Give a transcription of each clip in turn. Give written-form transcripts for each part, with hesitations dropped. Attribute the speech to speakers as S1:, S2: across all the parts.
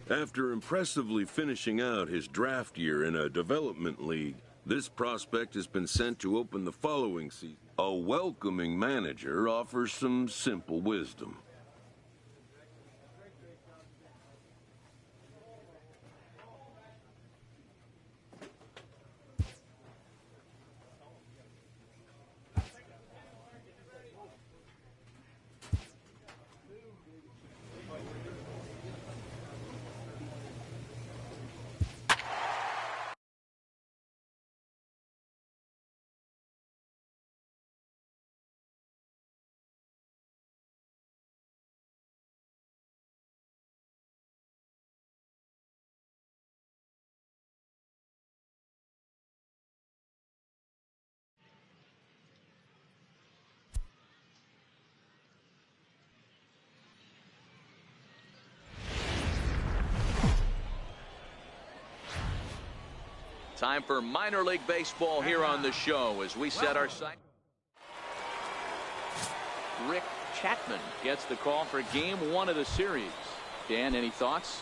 S1: After impressively finishing out his draft year in a development league, this prospect has been sent to open the following season. A welcoming manager offers some simple wisdom.
S2: Time for minor league baseball here on the show as we set our sight. Rick Chapman gets the call for game 1 of the series. Dan, any thoughts?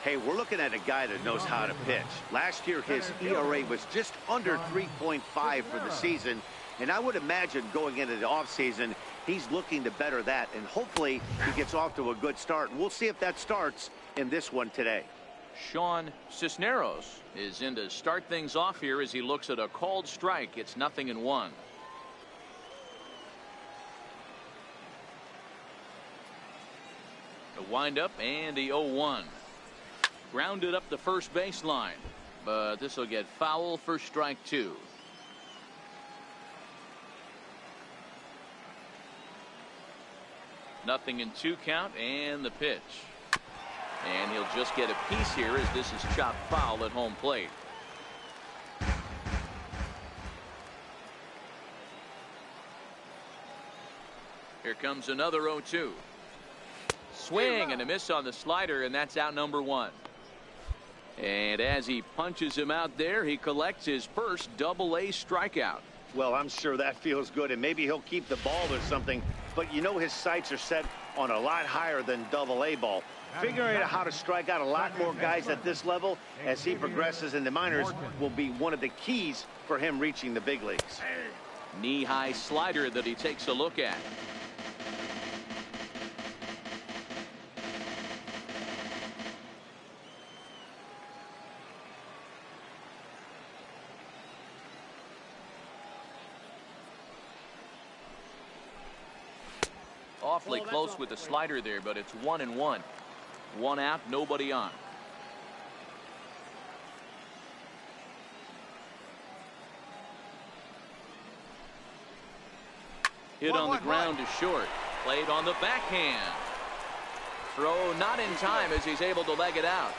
S3: Hey, we're looking at a guy that knows how to pitch. Last year, his ERA was just under 3.5 for the season, and I would imagine going into the offseason, he's looking to better that, and hopefully he gets off to a good start. We'll see if that starts in this one today.
S2: Sean Cisneros is in to start things off here as he looks at a called strike. It's 0-1. The windup and the 0-1. Grounded up the first baseline, but this will get foul for strike 2. Nothing in 2 count and the pitch. And he'll just get a piece here as this is chopped foul at home plate. Here comes another 0-2. Swing and a miss on the slider, and that's out number 1. And as he punches him out there, he collects his first double-A strikeout.
S3: Well, I'm sure that feels good, and maybe he'll keep the ball or something. But you know his sights are set on a lot higher than double-A ball. Figuring out how to strike out a lot more guys at this level as he progresses in the minors will be one of the keys for him reaching the big leagues.
S2: Knee-high slider that he takes a look at. Awfully close with the slider there, but it's 1-1. 1 out, nobody on. Hit on the ground to short. Played on the backhand. Throw not in time as he's able to leg it out.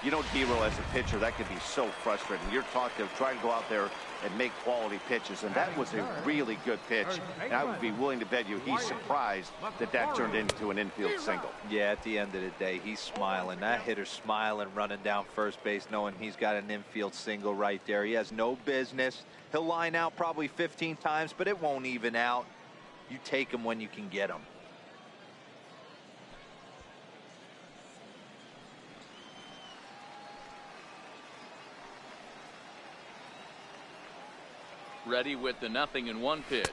S3: You know, D-Roll, as a pitcher, that can be so frustrating. You're taught to try to go out there and make quality pitches, and that was a really good pitch. And I would be willing to bet you he's surprised that that turned into an infield single.
S4: Yeah, at the end of the day, he's smiling. That hitter's smiling, running down first base, knowing he's got an infield single right there. He has no business. He'll line out probably 15 times, but it won't even out. You take him when you can get him.
S2: Ready with the 0-1 pitch.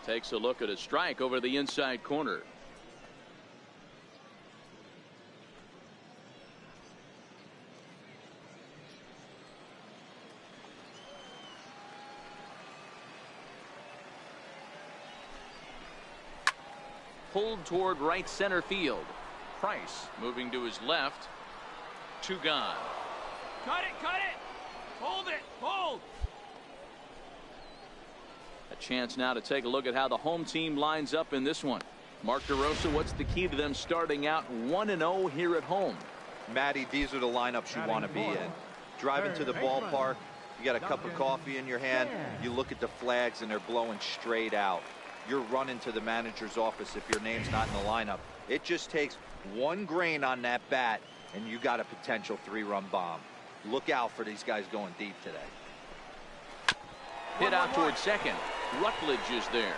S2: Takes a look at a strike over the inside corner. Pulled toward right center field. Price moving to his left. 2 gone.
S5: Cut it, cut it. Hold it, hold.
S2: A chance now to take a look at how the home team lines up in this one. Mark DeRosa, what's the key to them starting out 1-0 here at home?
S4: Matty, these are the lineups you want to be in. Driving to the ballpark, you got a cup of coffee in your hand, you look at the flags and they're blowing straight out. You're running to the manager's office if your name's not in the lineup. It just takes one grain on that bat and you got a potential 3-run bomb. Look out for these guys going deep today.
S2: Hit out towards second. Rutledge is there.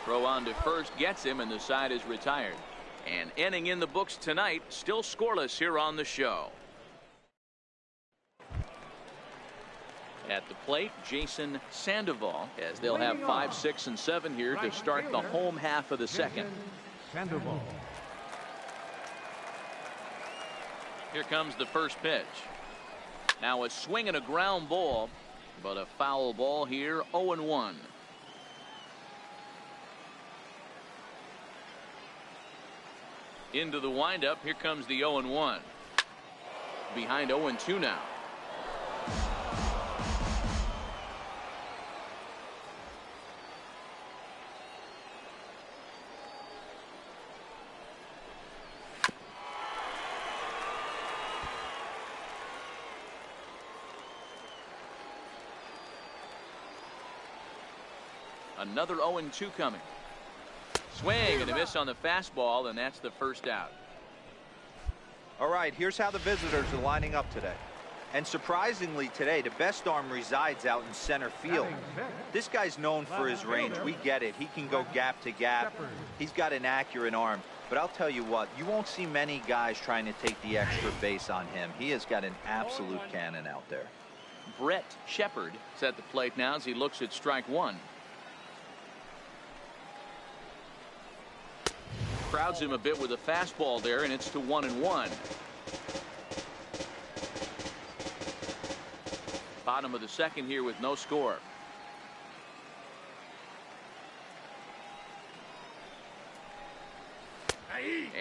S2: Throw on to first gets him, and the side is retired. And inning in the books tonight, still scoreless here on the show. At the plate, Jason Sandoval, as they'll have 5, 6, and 7 here to start the home half of the second.
S6: Sandoval.
S2: Here comes the first pitch. Now a swing and a ground ball, but a foul ball here, 0-1. Into the windup, here comes the 0-1. Behind 0-2 now. Another 0-2 coming. Swing and a miss on the fastball, and that's the first out.
S4: All right, here's how the visitors are lining up today. And surprisingly today, the best arm resides out in center field. This guy's known for his range. We get it. He can go gap to gap. He's got an accurate arm. But I'll tell you what, you won't see many guys trying to take the extra base on him. He has got an absolute cannon out there.
S2: Brett Shepard is at the plate now as he looks at strike one. Crowds him a bit with a fastball there, and it's to 1-1. Bottom of the second here with no score.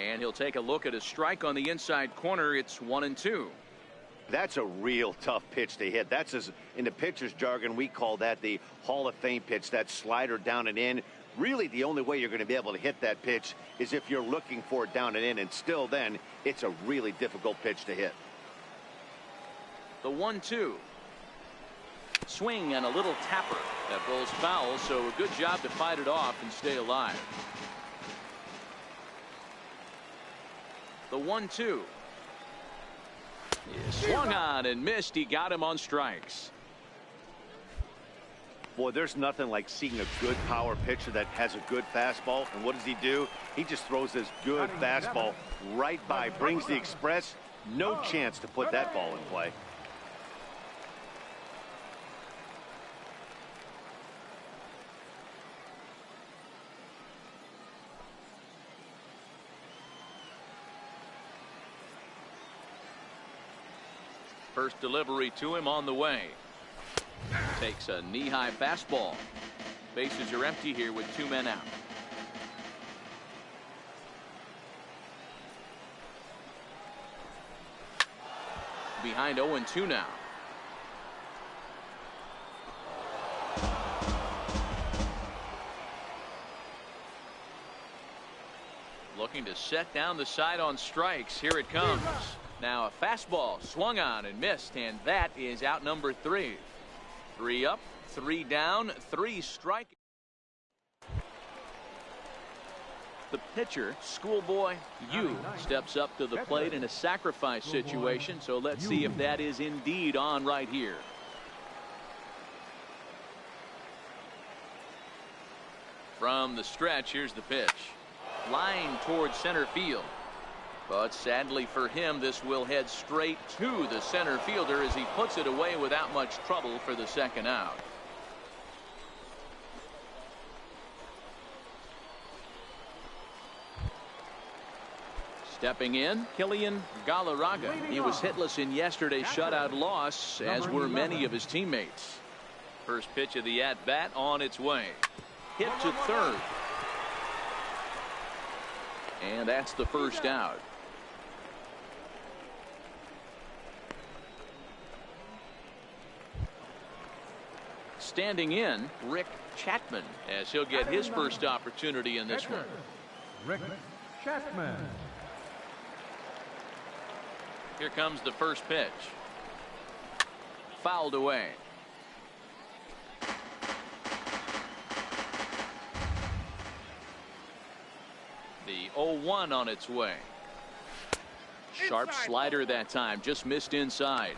S2: And he'll take a look at a strike on the inside corner. It's 1-2.
S3: That's a real tough pitch to hit. That's, as in the pitcher's jargon, we call that the Hall of Fame pitch, that slider down and in. Really, the only way you're going to be able to hit that pitch is if you're looking for it down and in, and still then, it's a really difficult pitch to hit.
S2: The 1-2. Swing and a little tapper. That ball's foul, so a good job to fight it off and stay alive. The 1-2. Swung on and missed. He got him on strikes.
S3: Boy, there's nothing like seeing a good power pitcher that has a good fastball. And what does he do? He just throws this good fastball right by, brings the express. No chance to put that ball in play.
S2: First delivery to him on the way. Takes a knee-high fastball. Bases are empty here with 2 men out. Behind 0-2 now. Looking to set down the side on strikes. Here it comes. Now a fastball swung on and missed, and that is out number 3. 3 up, 3 down, 3 strike. The pitcher, Schoolboy Yu, steps up to the plate in a sacrifice situation, so let's see if that is indeed on right here. From the stretch, here's the pitch. Line towards center field. But sadly for him, this will head straight to the center fielder as he puts it away without much trouble for the second out. Stepping in, Killian Galarraga. He was hitless in yesterday's shutout loss, as were many of his teammates. First pitch of the at-bat on its way. Hit to third. And that's the first out. Standing in, Rick Chapman, as he'll get his first opportunity in this one.
S6: Rick Chapman.
S2: Here comes the first pitch. Fouled away. The 0-1 on its way. Sharp slider that time, just missed inside.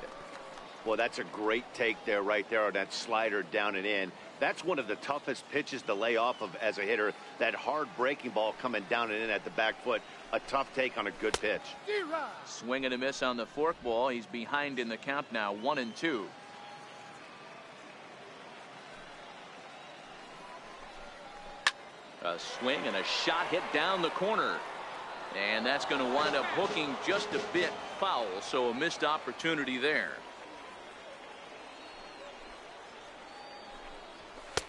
S3: Well, that's a great take there, right there on that slider down and in. That's one of the toughest pitches to lay off of as a hitter. That hard breaking ball coming down and in at the back foot. A tough take on a good pitch.
S2: Swing and a miss on the forkball. He's behind in the count now, 1-2. A swing and a shot hit down the corner. And that's going to wind up hooking just a bit foul, so a missed opportunity there.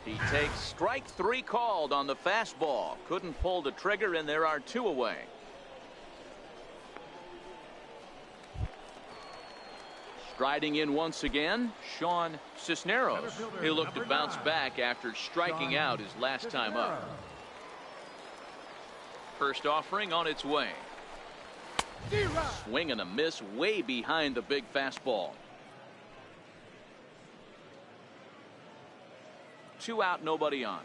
S2: He takes strike 3 called on the fastball. Couldn't pull the trigger, and there are 2 away. Striding in once again, Sean Cisneros. He'll look to bounce back after striking out his last time up. First offering on its way. Swing and a miss way behind the big fastball. 2 out, nobody on.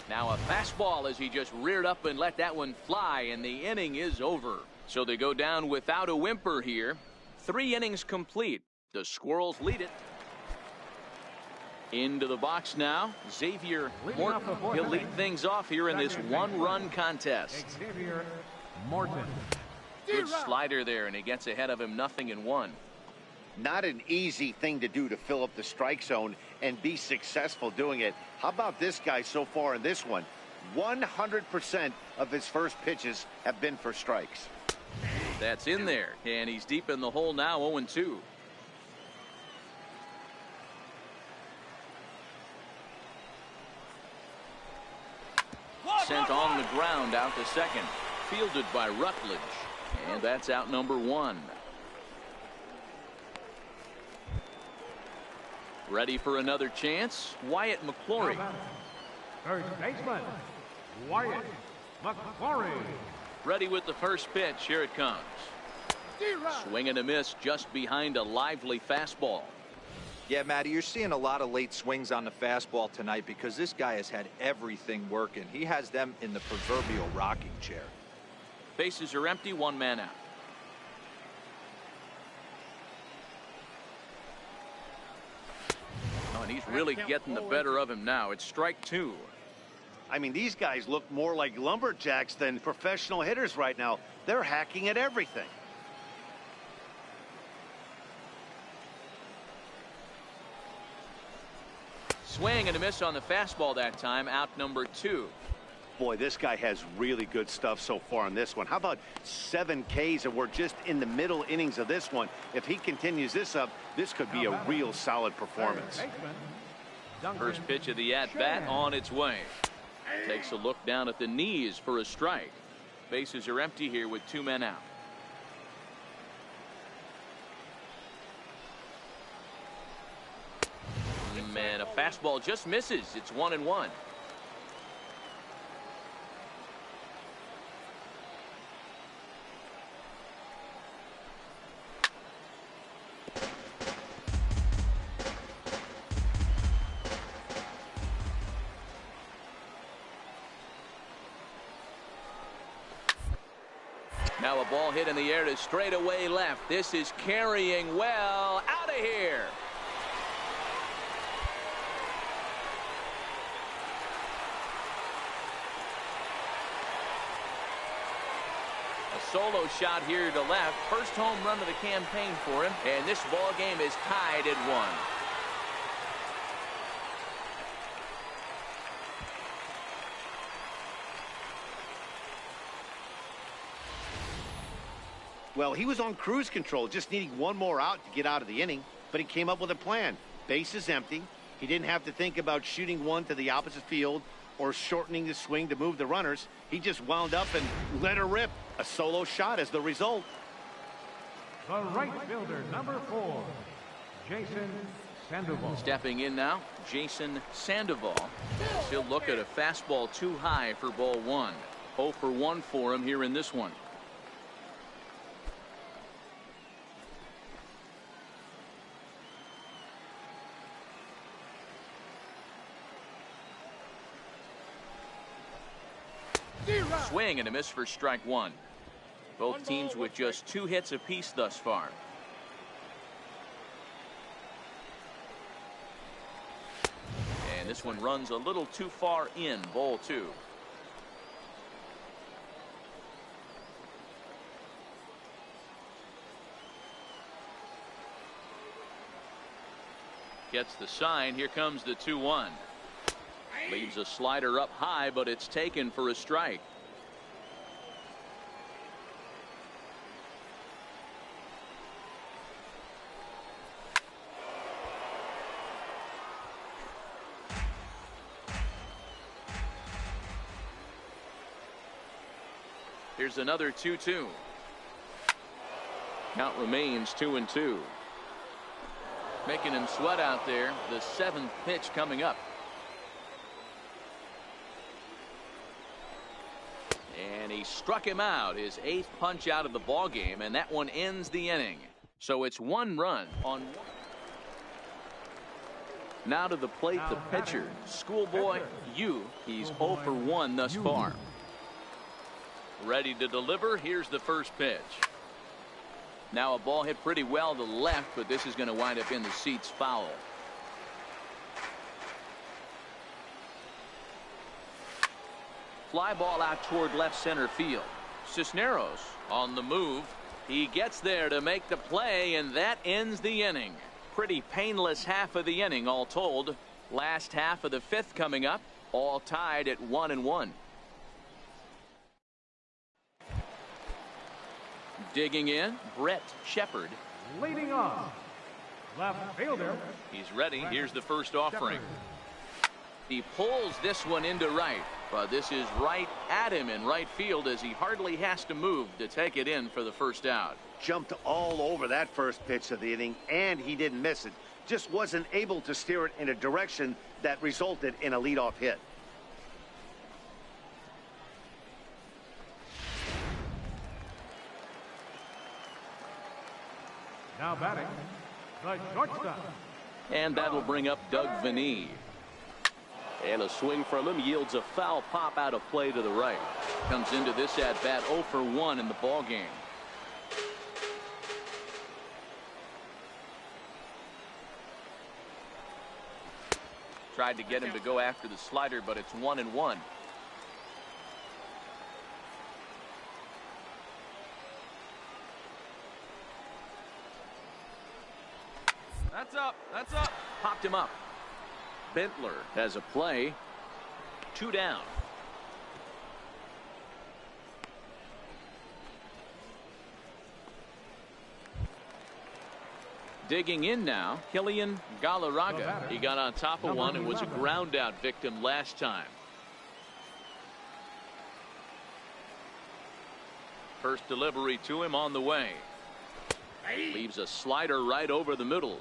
S2: Now a fastball as he just reared up and let that one fly, and the inning is over. So they go down without a whimper here. 3 innings complete. The Squirrels lead it. Into the box now, Xavier Morton. He'll lead things off here in this 1-run contest.
S6: Xavier Morton.
S2: Good slider there, and he gets ahead of him, 0-1.
S3: Not an easy thing to do to fill up the strike zone and be successful doing it. How about this guy so far in this one? 100% of his first pitches have been for strikes.
S2: That's in there, and he's deep in the hole now, 0-2. Sent on the ground out to second. Fielded by Rutledge. And that's out number 1. Ready for another chance, Wyatt McClory.
S6: Third baseman, Wyatt McClory.
S2: Ready with the first pitch. Here it comes. Swing and a miss just behind a lively fastball.
S4: Yeah, Matty, you're seeing a lot of late swings on the fastball tonight because this guy has had everything working. He has them in the proverbial rocking chair.
S2: Bases are empty, 1 man out. Oh, and he's really getting the better of him now. It's strike 2.
S3: I mean, these guys look more like lumberjacks than professional hitters right now. They're hacking at everything.
S2: Swing and a miss on the fastball that time, out number 2.
S3: Boy, this guy has really good stuff so far in this one. How about 7 Ks, and we're just in the middle innings of this one. If he continues this up, this could be a real solid performance.
S2: First pitch of the at-bat on its way. Takes a look down at the knees for a strike. Bases are empty here with 2 men out. And a fastball just misses. It's 1-1. Now a ball hit in the air to straightaway left. This is carrying well. Out of here. A solo shot here to left. First home run of the campaign for him. And this ball game is tied at 1.
S3: Well, he was on cruise control, just needing 1 more out to get out of the inning. But he came up with a plan. Base is empty. He didn't have to think about shooting one to the opposite field or shortening the swing to move the runners. He just wound up and let her rip. A solo shot as the result.
S6: The right fielder, number 4, Jason Sandoval.
S2: Stepping in now, Jason Sandoval. He'll look at a fastball too high for ball 1. 0 for 1 for him here in this one. Swing and a miss for strike one. Both teams with just 2 hits apiece thus far. And this one runs a little too far in, ball 2. Gets the sign. Here comes the 2-1. Leaves a slider up high, but it's taken for a strike. Here's another 2-2. Count remains 2-2. Making him sweat out there. The 7th pitch coming up. And he struck him out, his 8th punch out of the ball game, and that one ends the inning. So it's 1 run on 1. Now to the plate, the pitcher, Schoolboy Yu. He's 0 for 1 thus far. Ready to deliver. Here's the first pitch. Now a ball hit pretty well to left, but this is going to wind up in the seats foul. Fly ball out toward left center field. Cisneros on the move. He gets there to make the play, and that ends the inning. Pretty painless half of the inning all told. Last half of the 5th coming up, all tied at 1-1. Digging in, Brett Shepard.
S6: Leading off, left fielder.
S2: He's ready. Here's the first offering. He pulls this one into right, but this is right at him in right field as he hardly has to move to take it in for the first out.
S3: Jumped all over that first pitch of the inning, and he didn't miss it. Just wasn't able to steer it in a direction that resulted in a leadoff hit.
S6: Now batting, the shortstop.
S2: And that'll bring up Doug Vanee.
S7: And a swing from him yields a foul pop out of play to the right.
S2: Comes into this at bat 0 for 1 in the ball game. Tried to get him to go after the slider, but it's 1-1.
S5: That's up. That's up.
S2: Popped him up. Bentler has a play. 2 down. Digging in now, Killian Galarraga. He got on top of one and was a ground out victim last time. First delivery to him on the way. Leaves a slider right over the middle.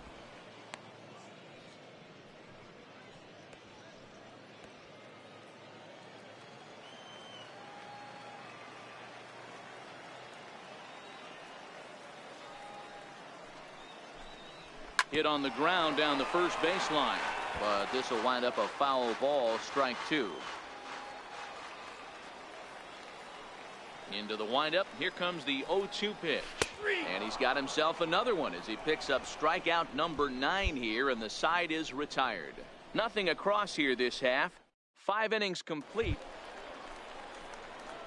S2: Hit on the ground down the first baseline, but this will wind up a foul ball, strike 2. Into the windup. Here comes the 0-2 pitch. And he's got himself another one as he picks up strikeout number 9 here, and the side is retired. Nothing across here this half. 5 innings complete.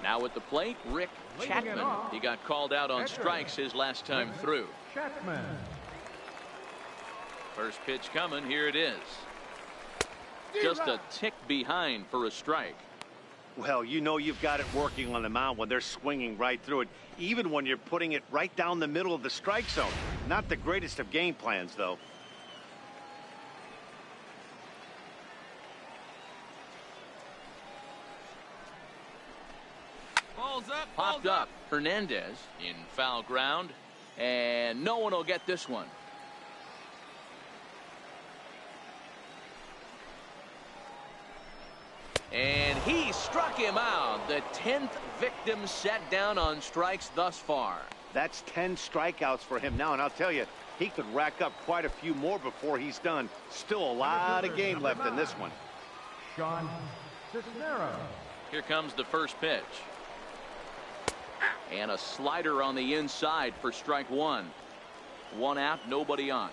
S2: Now at the plate, Rick Chapman. He got called out on strikes his last time through.
S6: Chapman.
S2: First pitch coming. Here it is. Just a tick behind for a strike.
S3: Well, you know you've got it working on the mound when they're swinging right through it, even when you're putting it right down the middle of the strike zone. Not the greatest of game plans, though.
S5: Balls up.
S2: Popped up. Hernandez in foul ground, and no one will get this one. And he struck him out. The 10th victim set down on strikes thus far.
S3: That's 10 strikeouts for him now, and I'll tell you, he could rack up quite a few more before he's done. Still a lot of game left in this one.
S6: Sean Cisneros.
S2: Here comes the first pitch. And a slider on the inside for strike one. One out, nobody on.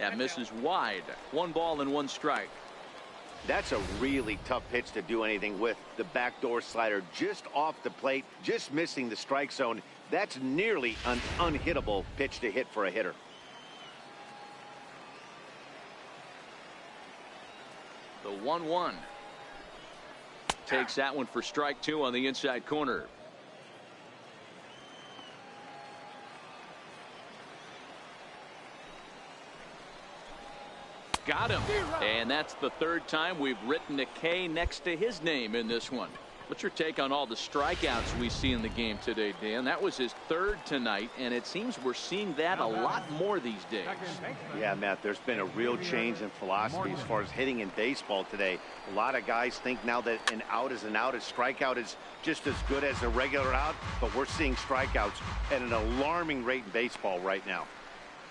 S2: That misses wide. 1 ball and 1 strike.
S3: That's a really tough pitch to do anything with. The backdoor slider just off the plate, just missing the strike zone. That's nearly an unhittable pitch to hit for a hitter.
S2: The 1-1. Takes that one for strike 2 on the inside corner. Got him. And that's the 3rd time we've written a K next to his name in this one. What's your take on all the strikeouts we see in the game today, Dan? That was his 3rd tonight, and it seems we're seeing that a lot more these days.
S3: Yeah, Matt, there's been a real change in philosophy as far as hitting in baseball today. A lot of guys think now that an out is an out. A strikeout is just as good as a regular out, but we're seeing strikeouts at an alarming rate in baseball right now.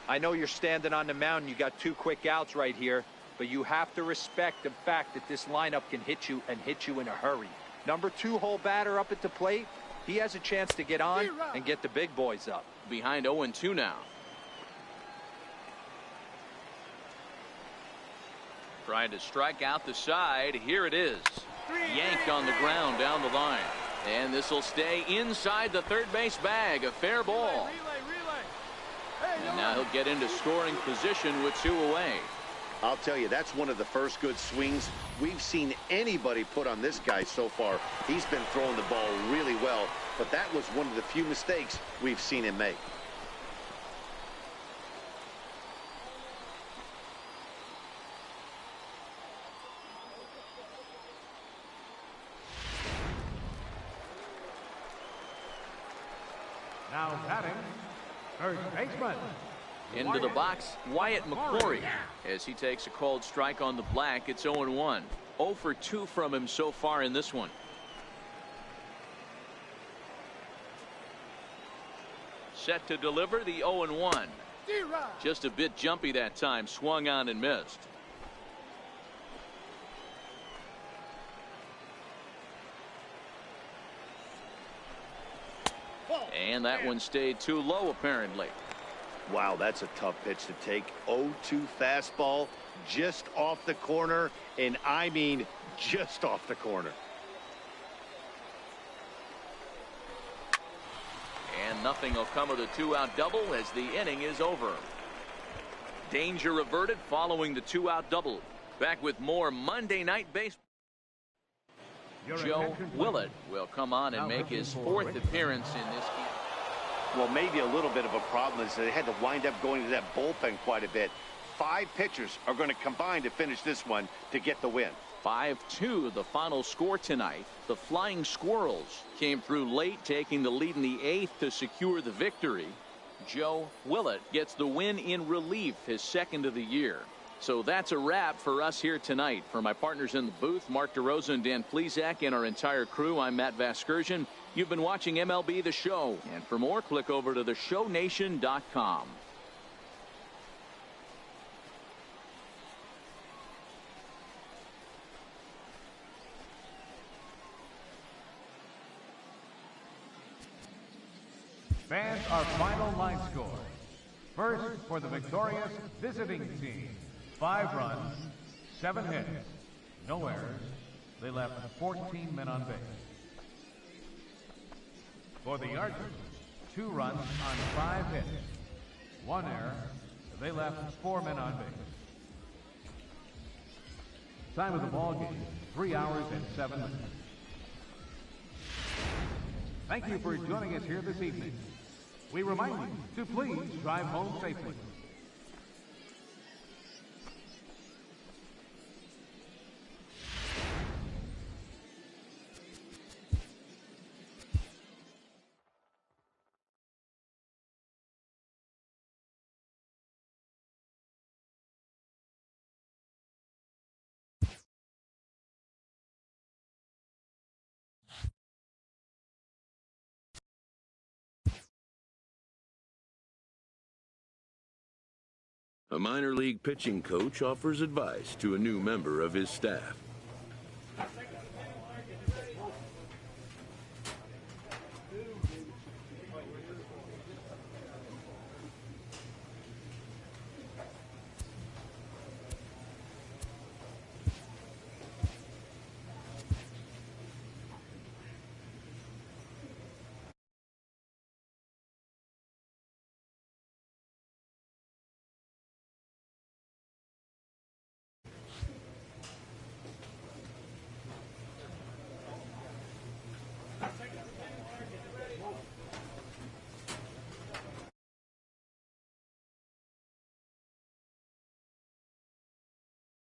S4: I know you're standing on the mound. You got 2 quick outs right here, but you have to respect the fact that this lineup can hit you and hit you in a hurry. Number 2 hole batter up at the plate. He has a chance to get on and get the big boys up.
S2: Behind 0-2 now. Trying to strike out the side. Here it is. Yanked on the ground down the line. And this will stay inside the third base bag. A fair ball. And now he'll get into scoring position with 2 away.
S3: I'll tell you, that's one of the first good swings we've seen anybody put on this guy so far. He's been throwing the ball really well, but that was one of the few mistakes we've seen him make.
S6: Now batting, third baseman.
S2: Into the box, Wyatt McCrory, as he takes a called strike on the black. It's 0-1. 0 for 2 from him so far in this one. Set to deliver the 0-1. Just a bit jumpy that time. Swung on and missed. And that one stayed too low, apparently.
S3: Wow, that's a tough pitch to take. 0-2 fastball, just off the corner, and I mean just off the corner.
S2: And nothing will come of the 2-out double as the inning is over. Danger averted following the 2-out double. Back with more Monday Night Baseball. Joe Willett will come on and make his 4th appearance in this game.
S3: Well, maybe a little bit of a problem is they had to wind up going to that bullpen quite a bit. 5 pitchers are going to combine to finish this one to get the win.
S2: 5-2 the final score tonight. The Flying Squirrels came through late, taking the lead in the 8th to secure the victory. Joe Willett gets the win in relief, his 2nd of the year. So that's a wrap for us here tonight. For my partners in the booth, Mark DeRosa and Dan Plesac, and our entire crew, I'm Matt Vasgersian. You've been watching MLB The Show. And for more, click over to theshownation.com.
S6: Fans, our final line score. First, for the victorious visiting team. 5 runs, 7 hits, no errors. They left 14 men on base. For the Archers, 2 runs on 5 hits, 1 error. They left 4 men on base. Time of the ball game, 3 hours and 7 minutes. Thank you for joining us here this evening. We remind you to please drive home safely.
S1: A minor league pitching coach offers advice to a new member of his staff.